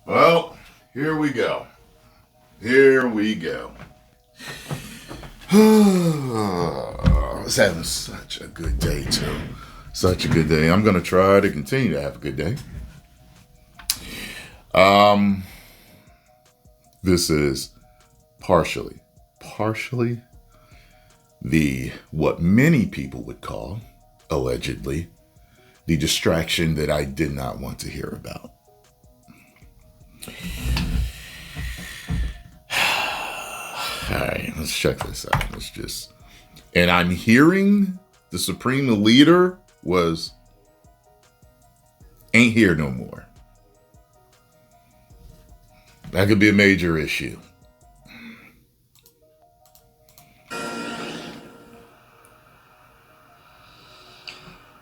Well, here we go. Here we go. I was having such a good day, too. Such a good day. I'm going to try to continue to have a good day. This is partially the what many people would call, allegedly, the distraction that I did not want to hear about. All right, let's check this out. And I'm hearing the Supreme Leader ain't here no more. That could be a major issue.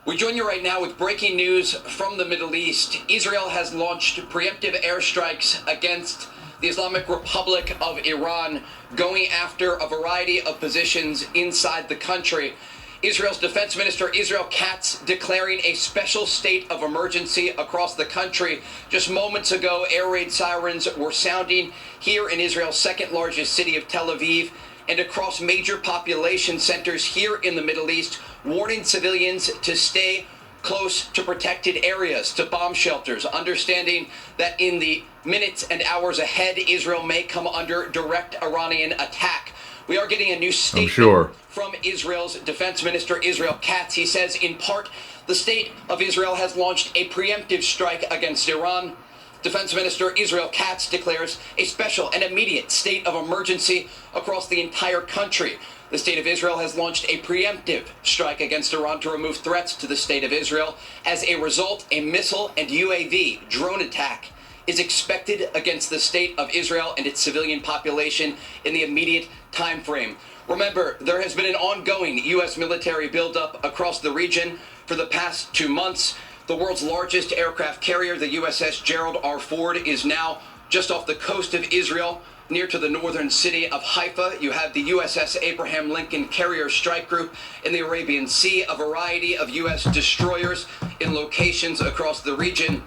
We join you right now with breaking news from the Middle East. Israel has launched preemptive airstrikes against the Islamic Republic of Iran, going after a variety of positions inside the country. Israel's Defense Minister Israel Katz declaring a special state of emergency across the country. Just moments ago, air raid sirens were sounding here in Israel's second largest city of Tel Aviv and across major population centers here in the Middle East, warning civilians to stay close to protected areas, to bomb shelters, understanding that in the minutes and hours ahead, Israel may come under direct Iranian attack. We are getting a new statement from Israel's Defense Minister, Israel Katz. He says, in part, the state of Israel has launched a preemptive strike against Iran. Defense Minister Israel Katz declares a special and immediate state of emergency across the entire country. The state of Israel has launched a preemptive strike against Iran to remove threats to the state of Israel. As a result, a missile and UAV drone attack is expected against the state of Israel and its civilian population in the immediate time frame. Remember, there has been an ongoing U.S. military buildup across the region for the past 2 months. The world's largest aircraft carrier, the USS Gerald R. Ford, is now just off the coast of Israel, near to the northern city of Haifa. You have the USS Abraham Lincoln Carrier Strike Group in the Arabian Sea, a variety of U.S. destroyers in locations across the region.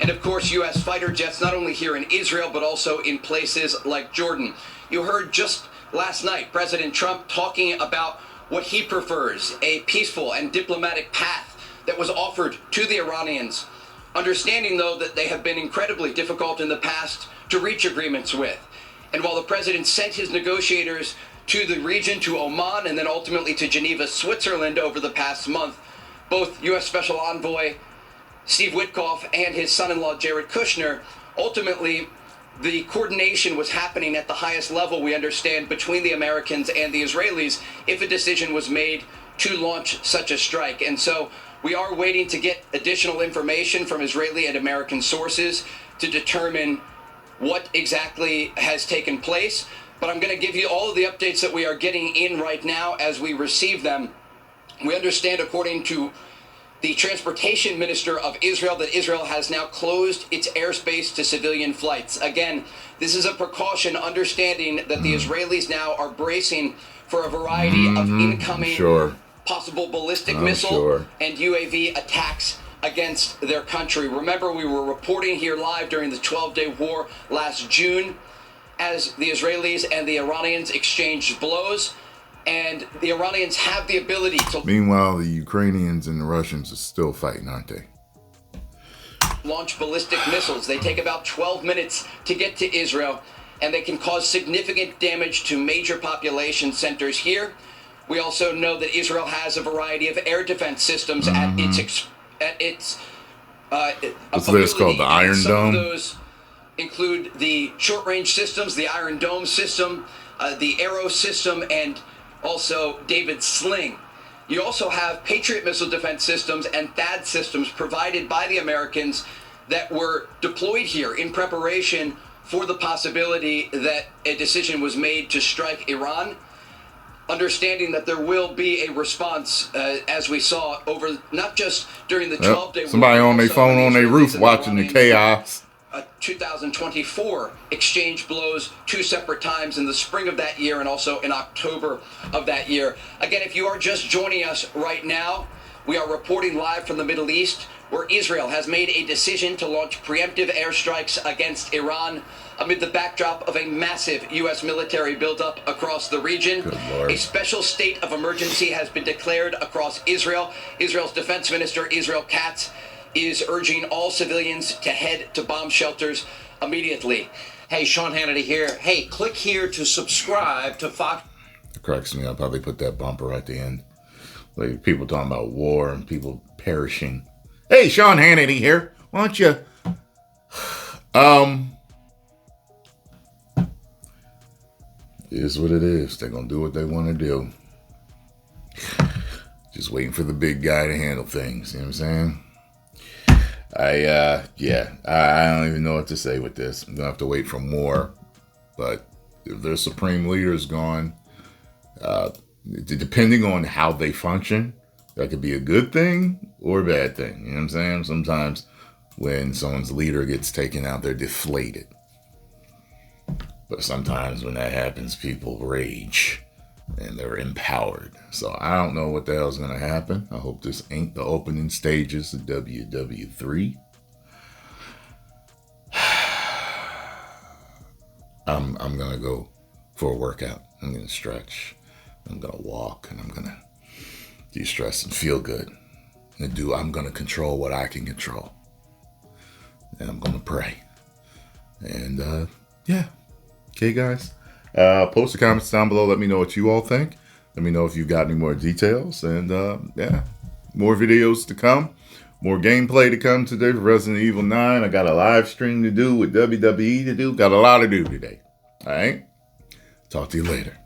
And of course, U.S. fighter jets, not only here in Israel, but also in places like Jordan. You heard just last night President Trump talking about what he prefers, a peaceful and diplomatic path that was offered to the Iranians, understanding, though, that they have been incredibly difficult in the past to reach agreements with. And while the president sent his negotiators to the region, to Oman, and then ultimately to Geneva, Switzerland over the past month, both U.S. Special Envoy Steve Witkoff and his son-in-law Jared Kushner, ultimately the coordination was happening at the highest level, we understand, between the Americans and the Israelis if a decision was made to launch such a strike. And so we are waiting to get additional information from Israeli and American sources to determine what exactly has taken place. But I'm going to give you all of the updates that we are getting in right now as we receive them. We understand, according to the Transportation Minister of Israel, that Israel has now closed its airspace to civilian flights. Again, this is a precaution, understanding that the Israelis now are bracing for a variety of incoming possible ballistic missile and UAV attacks against their country. Remember, we were reporting here live during the 12-day war last June as the Israelis and the Iranians exchanged blows. And the Iranians have the ability to... Meanwhile, the Ukrainians and the Russians are still fighting, aren't they? ...launch ballistic missiles. They take about 12 minutes to get to Israel, and they can cause significant damage to major population centers here. We also know that Israel has a variety of air defense systems at its what's this called, the Iron Dome? Some of those include the short-range systems, the Iron Dome system, the Arrow system, and also David's Sling. You also have Patriot missile defense systems and THAAD systems provided by the Americans that were deployed here in preparation for the possibility that a decision was made to strike Iran, understanding that there will be a response, as we saw over not just during the 12-day... Somebody on their phone on their roof watching the chaos. 2024 exchange blows 2 separate times in the spring of that year and also in October of that year. Again, if you are just joining us right now, we are reporting live from the Middle East where Israel has made a decision to launch preemptive airstrikes against Iran amid the backdrop of a massive U.S. military buildup across the region. Good Lord. A special state of emergency has been declared across Israel. Israel's defense minister, Israel Katz, is urging all civilians to head to bomb shelters immediately. Hey, Sean Hannity here. Hey, click here to subscribe to Fox. It cracks me up how they put that bumper at the end. Like people talking about war and people perishing. Hey, Sean Hannity here. Why don't you? It is what it is. They're gonna do what they want to do. Just waiting for the big guy to handle things. You know what I'm saying? I don't even know what to say with this. I'm gonna have to wait for more. But if their supreme leader is gone, depending on how they function, that could be a good thing or a bad thing. You know what I'm saying? Sometimes when someone's leader gets taken out, they're deflated. But sometimes when that happens, people rage and they're empowered. So I don't know what the hell's going to happen. I hope this ain't the opening stages of WW3. I'm going to go for a workout. I'm going to stretch. I'm going to walk and I'm going to de-stress and feel good. I'm going to control what I can control. And I'm going to pray. And yeah. Okay, guys. Post the comments down below. Let me know what you all think. Let me know if you've got any more details. And yeah, more videos to come. More gameplay to come today for Resident Evil 9. I got a live stream to do with WWE to do. Got a lot to do today. All right. Talk to you later.